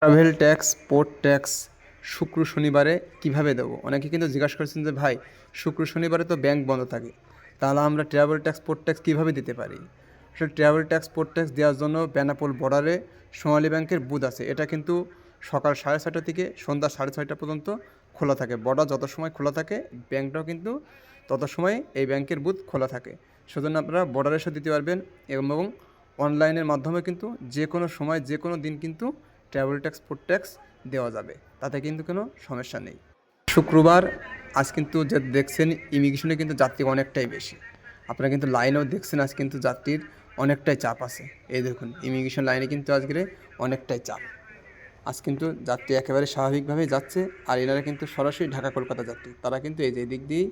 Travel tax, port tax শুক্র শনিবারে কিভাবে দেবো? অনেকে কিন্তু জিজ্ঞাসা করছেন যে ভাই, শুক্র শনিবারে তো ব্যাংক বন্ধ থাকে, তাহলে আমরা ট্রাভেল ট্যাক্স, পোর্ট ট্যাক্স কীভাবে দিতে পারি? আসলে ট্রাভেল ট্যাক্স, পোর্ট ট্যাক্স দেওয়ার জন্য বেনাপোল বর্ডারে সোনালী ব্যাংকের বুথ আছে। এটা কিন্তু সকাল 6:30 থেকে সন্ধ্যা 6:30 পর্যন্ত খোলা থাকে। বর্ডার যত সময় খোলা থাকে, ব্যাংকটাও কিন্তু তত সময় এই ব্যাংকের বুথ খোলা থাকে। সেজন্য আপনারা বর্ডারে এসে দিতে পারবেন এবং অনলাইনের মাধ্যমে কিন্তু যে কোনো সময় যে কোনো দিন কিন্তু ট্রাভেল ট্যাক্স, পোর্ট ট্যাক্স দেওয়া যাবে, তাতে কিন্তু কোনো সমস্যা নেই। শুক্রবার আজ কিন্তু যে দেখছেন ইমিগ্রেশনে কিন্তু যাত্রী অনেকটাই বেশি। আপনারা কিন্তু লাইনেও দেখছেন আজ কিন্তু যাত্রীর অনেকটাই চাপ আছে। এই দেখুন ইমিগ্রেশন লাইনে কিন্তু আজকে অনেকটাই চাপ। আজ কিন্তু যাত্রী একেবারে স্বাভাবিকভাবেই যাচ্ছে, আর এনারা কিন্তু সরাসরি ঢাকা কলকাতা যাত্রী। তারা কিন্তু এই যে দিক দিয়েই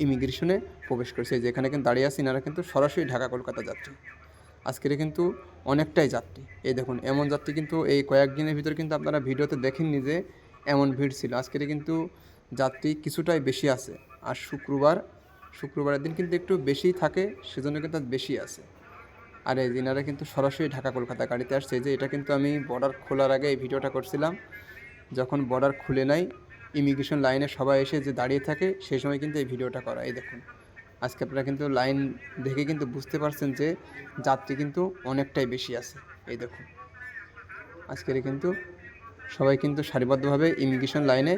ইমিগ্রেশনে প্রবেশ করছে। যেখানে কিন্তু দাঁড়িয়ে আছে, এনারা কিন্তু সরাসরি ঢাকা কলকাতা যাত্রী। আজকের কিন্তু অনেকটাই যাত্রী। এই দেখুন এমন যাত্রী কিন্তু এই কয়েকদিনের ভিতরে কিন্তু আপনারা ভিডিওতে দেখেননি যে এমন ভিড় ছিল। আজকের কিন্তু যাত্রী কিছুটাই বেশি আছে। আর শুক্রবারের দিন কিন্তু একটু বেশিই থাকে, সেজন্য কিন্তু আজ বেশি আছে। আর এই দিনারা কিন্তু সরাসরি ঢাকা কলকাতা গাড়িতে আসছে। যে এটা কিন্তু আমি বর্ডার খোলার আগে এই ভিডিওটা করছিলাম। যখন বর্ডার খুলে নাই, ইমিগ্রেশন লাইনে সবাই এসে যে দাঁড়িয়ে থাকে, সেই সময় কিন্তু এই ভিডিওটা করা। এই দেখুন আজকে আপনারা কিন্তু লাইন দেখে কিন্তু বুঝতে পারছেন যে যাত্রী কিন্তু অনেকটাই বেশি আছে। এই দেখুন আজকের কিন্তু সবাই কিন্তু সারিবদ্ধভাবে ইমিগ্রেশন লাইনে